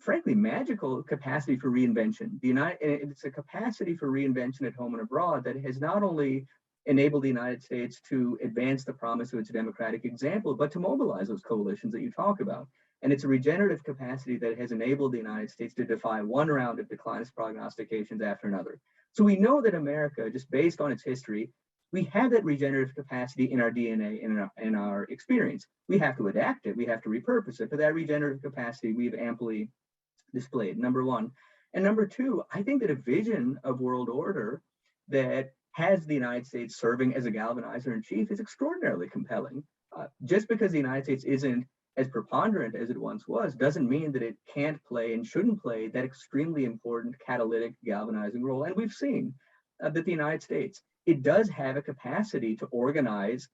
frankly, magical capacity for reinvention. It's a capacity for reinvention at home and abroad that has not only enabled the United States to advance the promise of its democratic example, but to mobilize those coalitions that you talk about. And it's a regenerative capacity that has enabled the United States to defy one round of declinist prognostications after another. So we know that America, just based on its history, we have that regenerative capacity in our DNA, in our experience. We have to adapt it, we have to repurpose it, but that regenerative capacity we've amply displayed, number one. And number two, I think that a vision of world order that has the United States serving as a galvanizer in chief is extraordinarily compelling. Just because the United States isn't as preponderant as it once was doesn't mean that it can't play and shouldn't play that extremely important catalytic galvanizing role. And we've seen that the United States, it does have a capacity to organize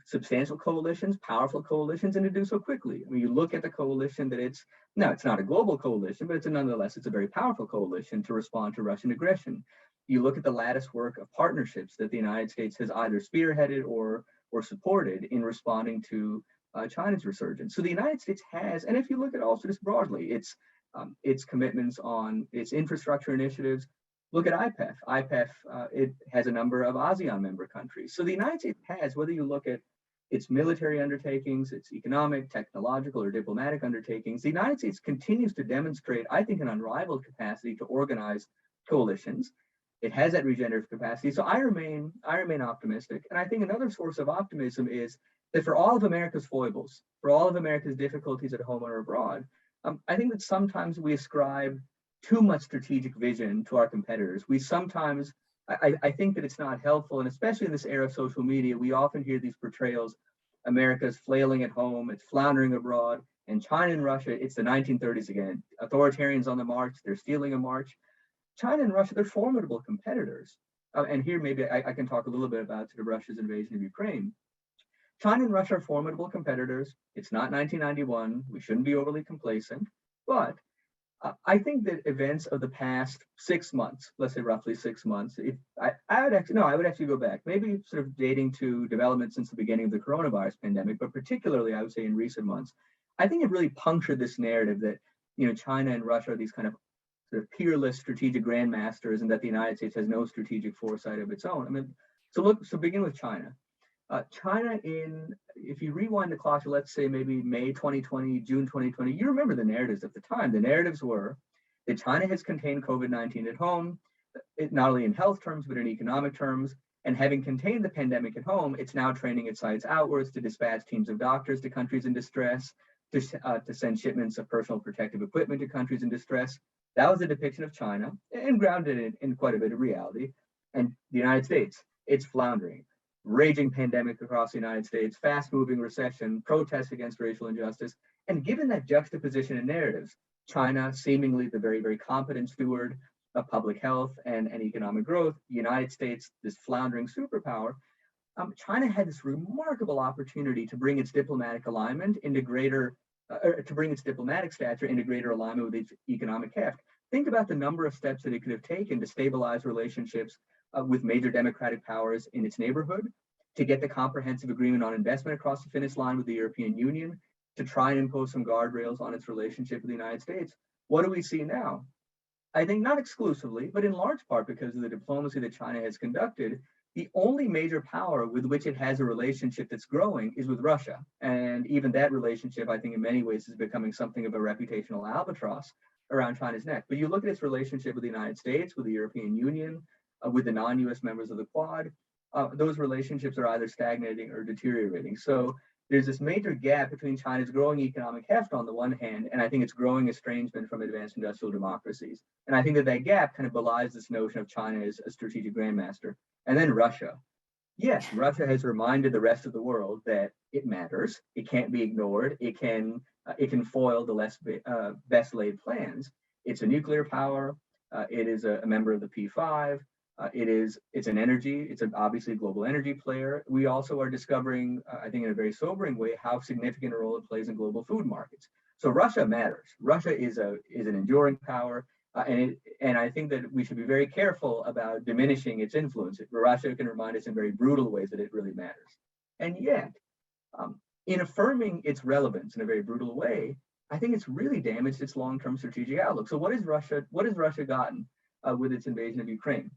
substantial coalitions, powerful coalitions, and to do so quickly. I mean, you look at the coalition that it's not a global coalition, but nonetheless, it's a very powerful coalition to respond to Russian aggression. You look at the lattice work of partnerships that the United States has either spearheaded or supported in responding to China's resurgence. So the United States has, and if you look at also just broadly, its commitments on its infrastructure initiatives. Look at IPEF. IPEF, it has a number of ASEAN member countries. So the United States has, whether you look at its military undertakings, its economic, technological, or diplomatic undertakings, the United States continues to demonstrate, I think, an unrivaled capacity to organize coalitions. It has that regenerative capacity. So I remain optimistic. And I think another source of optimism is that for all of America's foibles, for all of America's difficulties at home or abroad, I think that sometimes we ascribe too much strategic vision to our competitors. We sometimes, I think that it's not helpful, and especially in this era of social media, we often hear these portrayals. America's flailing at home, it's floundering abroad, and China and Russia, it's the 1930s again. Authoritarians on the march, they're stealing a march. China and Russia, they're formidable competitors. And here maybe I can talk a little bit about sort of Russia's invasion of Ukraine. China and Russia are formidable competitors. It's not 1991. We shouldn't be overly complacent, but I think that events of the past 6 months, let's say roughly 6 months, I would actually go back, maybe sort of dating to development since the beginning of the coronavirus pandemic, but particularly I would say in recent months, I think it really punctured this narrative that, China and Russia are these kind of sort of peerless strategic grandmasters and that the United States has no strategic foresight of its own. I mean, so begin with China. China if you rewind the clock to, let's say, maybe May 2020, June 2020, you remember the narratives at the time. The narratives were that China has contained COVID-19 at home, not only in health terms, but in economic terms. And having contained the pandemic at home, it's now training its sites outwards to dispatch teams of doctors to countries in distress, to send shipments of personal protective equipment to countries in distress. That was a depiction of China and grounded in quite a bit of reality. And the United States, it's floundering. Raging pandemic across the United States, fast-moving recession, protests against racial injustice. And given that juxtaposition in narratives, China, seemingly the very, very competent steward of public health and economic growth, the United States, this floundering superpower, China had this remarkable opportunity to bring its diplomatic alignment into to bring its diplomatic stature into greater alignment with its economic heft. Think about the number of steps that it could have taken to stabilize relationships with major democratic powers in its neighborhood, to get the comprehensive agreement on investment across the finish line with the European Union, to try and impose some guardrails on its relationship with the United States. What do we see now? I think not exclusively, but in large part because of the diplomacy that China has conducted, the only major power with which it has a relationship that's growing is with Russia. And even that relationship, I think in many ways is becoming something of a reputational albatross around China's neck. But you look at its relationship with the United States, with the European Union, with the non-US members of the Quad, those relationships are either stagnating or deteriorating. So there's this major gap between China's growing economic heft on the one hand, and I think its growing estrangement from advanced industrial democracies. And I think that gap kind of belies this notion of China as a strategic grandmaster. And then Russia. Yes, Russia has reminded the rest of the world that it matters. It can't be ignored. It can foil the best laid plans. It's a nuclear power. It is a member of the P5. It's an energy. It's obviously a global energy player. We also are discovering, I think, in a very sobering way, how significant a role it plays in global food markets. So Russia matters. Russia is an enduring power, and I think that we should be very careful about diminishing its influence. Russia can remind us in very brutal ways that it really matters. And yet, In affirming its relevance in a very brutal way, I think it's really damaged its long-term strategic outlook. So what has Russia gotten with its invasion of Ukraine?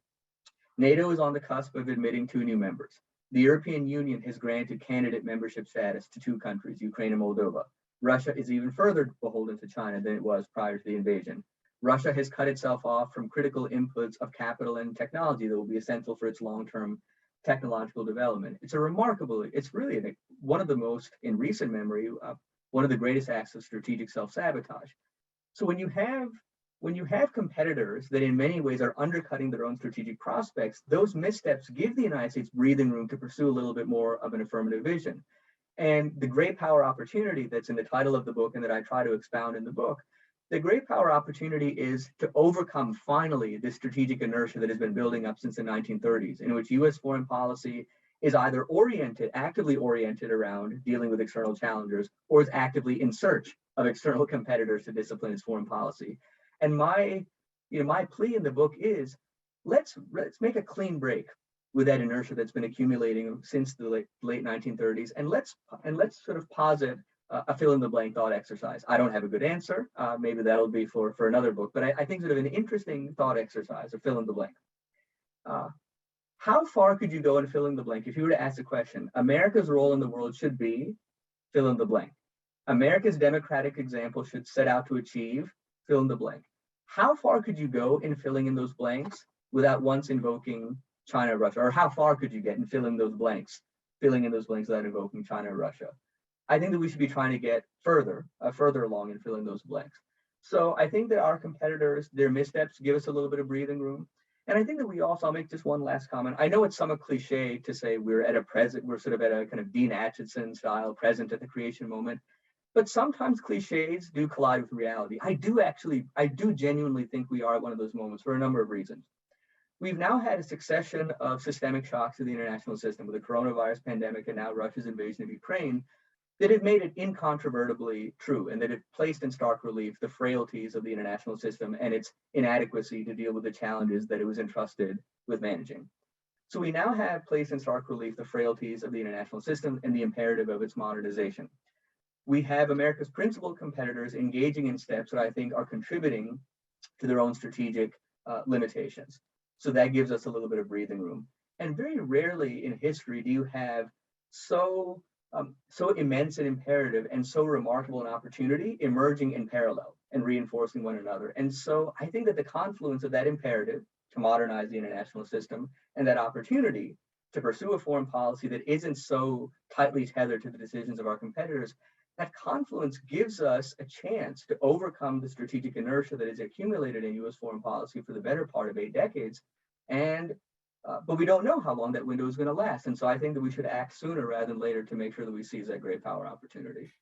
NATO is on the cusp of admitting 2 new members. The European Union has granted candidate membership status to 2 countries, Ukraine and Moldova. Russia is even further beholden to China than it was prior to the invasion. Russia has cut itself off from critical inputs of capital and technology that will be essential for its long-term technological development. It's really one of the most, in recent memory, one of the greatest acts of strategic self-sabotage. So when you have competitors that in many ways are undercutting their own strategic prospects, those missteps give the United States breathing room to pursue a little bit more of an affirmative vision. And the great power opportunity that's in the title of the book and that I try to expound in the book, the great power opportunity is to overcome finally this strategic inertia that has been building up since the 1930s, in which U.S. foreign policy is either actively oriented around dealing with external challengers, or is actively in search of external competitors to discipline its foreign policy. And my plea in the book is, let's make a clean break with that inertia that's been accumulating since the late 1930s, and let's sort of posit a fill-in-the-blank thought exercise. I don't have a good answer. Maybe that'll be for another book, but I think sort of an interesting thought exercise, or fill-in-the-blank. How far could you go in fill-in-the-blank if you were to ask the question, America's role in the world should be fill-in-the-blank. America's democratic example should set out to achieve fill-in-the-blank. How far could you go in filling in those blanks without once invoking China or Russia? Or how far could you get in filling in those blanks without invoking China or Russia? I think that we should be trying to get further along in filling those blanks. So I think that our competitors, their missteps give us a little bit of breathing room. And I think that we also, I'll make just one last comment. I know it's somewhat cliche to say we're sort of at a kind of Dean Acheson style present at the creation moment, but sometimes cliches do collide with reality. I do genuinely think we are at one of those moments for a number of reasons. We've now had a succession of systemic shocks to the international system with the coronavirus pandemic and now Russia's invasion of Ukraine that have made it incontrovertibly true, and that have placed in stark relief the frailties of the international system and its inadequacy to deal with the challenges that it was entrusted with managing. So we now have placed in stark relief the frailties of the international system and the imperative of its modernization. We have America's principal competitors engaging in steps that I think are contributing to their own strategic limitations. So that gives us a little bit of breathing room. And very rarely in history do you have so immense an imperative and so remarkable an opportunity emerging in parallel and reinforcing one another. And so I think that the confluence of that imperative to modernize the international system and that opportunity to pursue a foreign policy that isn't so tightly tethered to the decisions of our competitors, that confluence gives us a chance to overcome the strategic inertia that is accumulated in U.S. foreign policy for the better part of 8 decades. But we don't know how long that window is going to last. And so I think that we should act sooner rather than later to make sure that we seize that great power opportunity.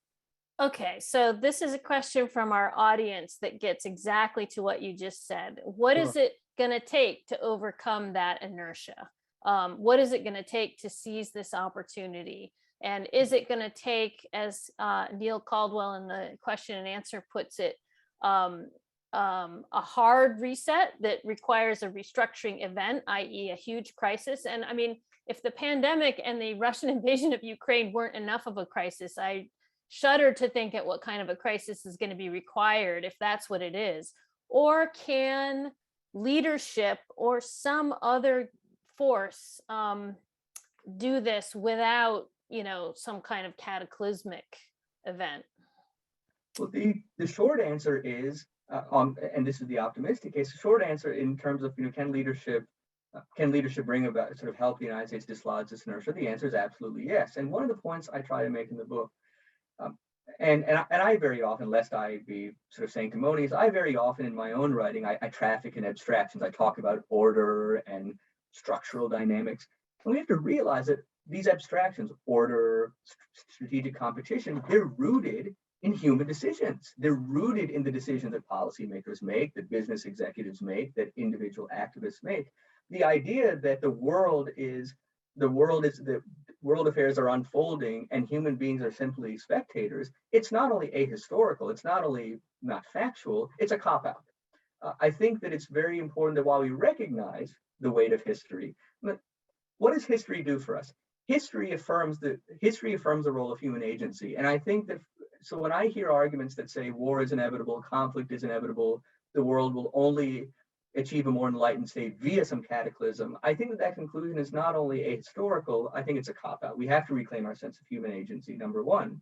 Okay, so this is a question from our audience that gets exactly to what you just said. What is it going to take to overcome that inertia? What is it going to take to seize this opportunity? And is it going to take, as Neil Caldwell in the question and answer puts it, a hard reset that requires a restructuring event, i.e. a huge crisis? And I mean, if the pandemic and the Russian invasion of Ukraine weren't enough of a crisis, I shudder to think at what kind of a crisis is going to be required if that's what it is. Or can leadership or some other force do this without, some kind of cataclysmic event? Well, the short answer is, and this is the optimistic case, the short answer in terms of, can leadership bring about, sort of help the United States dislodge this inertia? The answer is absolutely yes. And one of the points I try to make in the book, and I very often, lest I be sort of sanctimonious, I very often in my own writing, I traffic in abstractions. I talk about order and structural dynamics. And we have to realize that these abstractions, order, strategic competition, they're rooted in human decisions. They're rooted in the decisions that policymakers make, that business executives make, that individual activists make. The idea that the world affairs are unfolding and human beings are simply spectators, it's not only ahistorical, it's not only not factual, it's a cop-out. I think that it's very important that while we recognize the weight of history, what does history do for us? history affirms the role of human agency. And I think that, so when I hear arguments that say war is inevitable, conflict is inevitable, the world will only achieve a more enlightened state via some cataclysm, I think that that conclusion is not only ahistorical, I think it's a cop-out. We have to reclaim our sense of human agency, number one.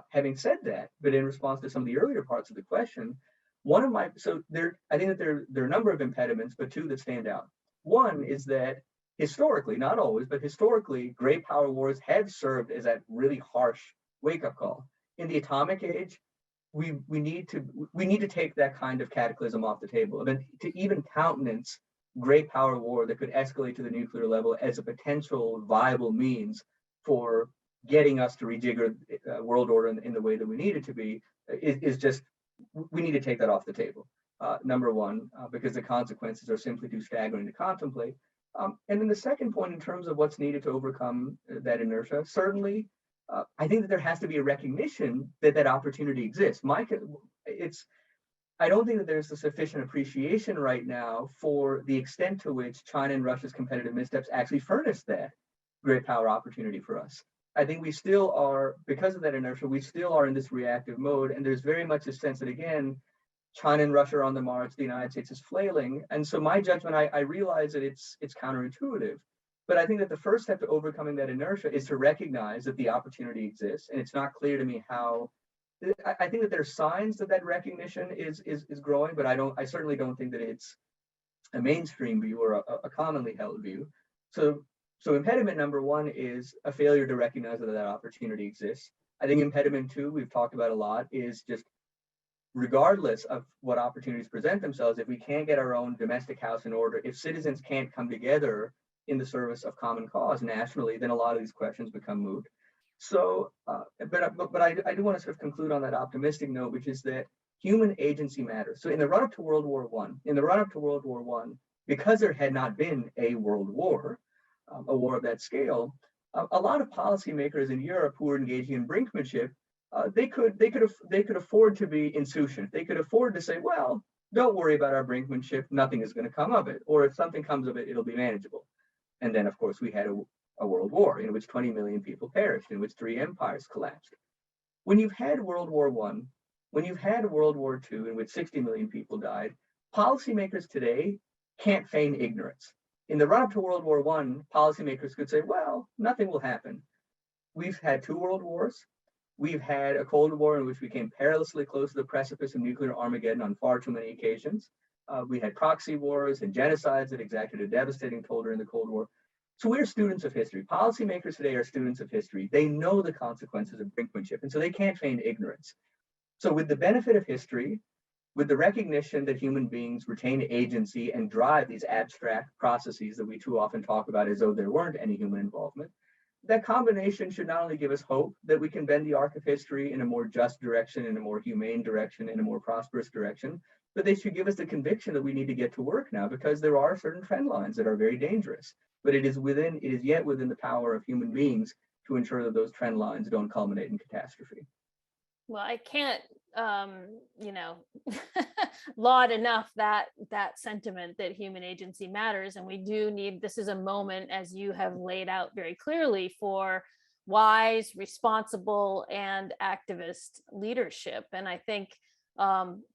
Having said that, but in response to some of the earlier parts of the question, I think that there are a number of impediments, but two that stand out. One is that historically, not always, but historically, great power wars have served as that really harsh wake-up call. In the atomic age, we need to take that kind of cataclysm off the table. And to even countenance great power war that could escalate to the nuclear level as a potential viable means for getting us to rejigger world order in the way that we need it to be is just, we need to take that off the table. Number one, because the consequences are simply too staggering to contemplate. And then the second point, in terms of what's needed to overcome that inertia, certainly, I think that there has to be a recognition that that opportunity exists. I don't think that there's a sufficient appreciation right now for the extent to which China and Russia's competitive missteps actually furnish that great power opportunity for us. I think we still are, because of that inertia, we still are in this reactive mode. And there's very much a sense that, again, China and Russia are on the march, the United States is flailing. And so my judgment, I realize that it's counterintuitive, but I think that the first step to overcoming that inertia is to recognize that the opportunity exists. And it's not clear to me how. I think that there are signs that that recognition is growing, but I certainly don't think that it's a mainstream view or a commonly held view. So impediment number one is a failure to recognize that that opportunity exists. I think impediment two, we've talked about a lot, is just regardless of what opportunities present themselves, if we can't get our own domestic house in order, if citizens can't come together in the service of common cause nationally, then a lot of these questions become moot. So, but I do want to sort of conclude on that optimistic note, which is that human agency matters. So in the run-up to World War I, because there had not been a world war, a war of that scale, a lot of policymakers in Europe who were engaging in brinkmanship, they could afford to be insouciant. They could afford to say, well, don't worry about our brinkmanship, nothing is going to come of it. Or if something comes of it, it'll be manageable. And then, of course, we had a world war in which 20 million people perished, in which 3 empires collapsed. When you've had World War I, when you've had World War II, in which 60 million people died, policymakers today can't feign ignorance. In the run-up to World War I, policymakers could say, well, nothing will happen. We've had 2 world wars. We've had a Cold War in which we came perilously close to the precipice of nuclear Armageddon on far too many occasions. We had proxy wars and genocides that exacted a devastating toll during the Cold War. So we're students of history. Policymakers today are students of history. They know the consequences of brinkmanship, and so they can't feign ignorance. So with the benefit of history, with the recognition that human beings retain agency and drive these abstract processes that we too often talk about as though there weren't any human involvement, that combination should not only give us hope that we can bend the arc of history in a more just direction, in a more humane direction, in a more prosperous direction, but they should give us the conviction that we need to get to work now, because there are certain trend lines that are very dangerous. But it is yet within the power of human beings to ensure that those trend lines don't culminate in catastrophe. Well, I can't, laud enough that sentiment that human agency matters. And we do need, this is a moment, as you have laid out very clearly, for wise, responsible, and activist leadership. And I think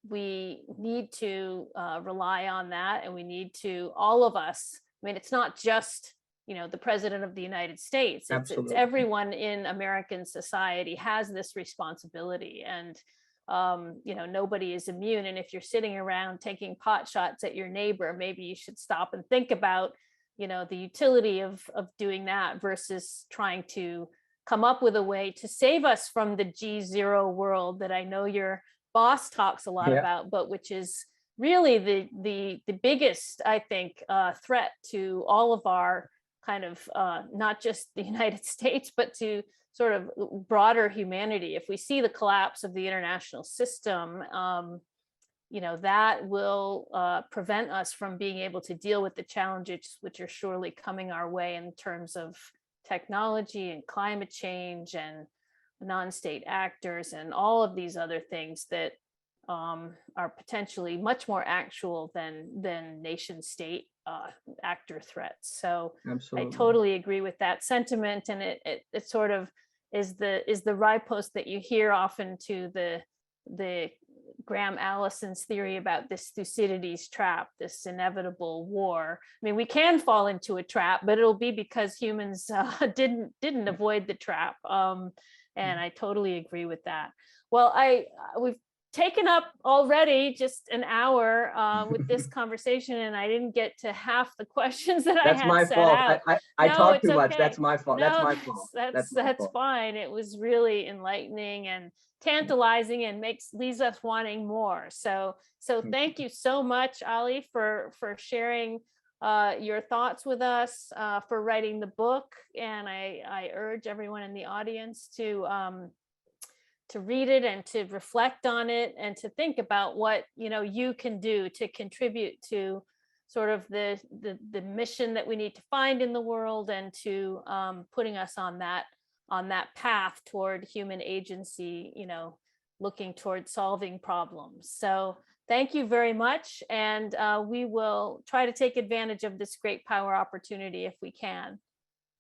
we need to rely on that. And we need to, all of us, I mean, it's not just, the president of the United States. It's everyone in American society has this responsibility, and nobody is immune. And if you're sitting around taking pot shots at your neighbor, maybe you should stop and think about, the utility of doing that versus trying to come up with a way to save us from the G0 world that I know your boss talks a lot about, but which is really the biggest, I think, threat to all of our kind of not just the United States, but to sort of broader humanity. If we see the collapse of the international system, that will prevent us from being able to deal with the challenges which are surely coming our way in terms of technology and climate change and non-state actors and all of these other things that are potentially much more actual than nation state actor threats. So Absolutely. I totally agree with that sentiment, and it sort of is the riposte that you hear often to the Graham Allison's theory about this Thucydides trap, this inevitable war. I mean, we can fall into a trap, but it'll be because humans didn't avoid the trap. And I totally agree with that. Well, we've taken up already just an hour with this conversation, and I didn't get to half the questions that I That's had my set fault. out. I No, talk it's too much. okay. That's my fault. That's No, my fault. that's my fault. fine. It was really enlightening and tantalizing, and leaves us wanting more. So thank you so much, Ali, for sharing your thoughts with us, for writing the book. And I urge everyone in the audience to read it and to reflect on it and to think about what you can do to contribute to sort of the mission that we need to find in the world, and to putting us on that path toward human agency, looking toward solving problems. So thank you very much, and we will try to take advantage of this great power opportunity if we can.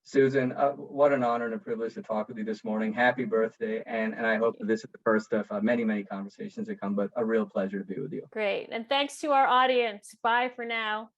Susan, what an honor and a privilege to talk with you this morning. Happy birthday. And I hope that this is the first of many, many conversations to come, but a real pleasure to be with you. Great. And thanks to our audience. Bye for now.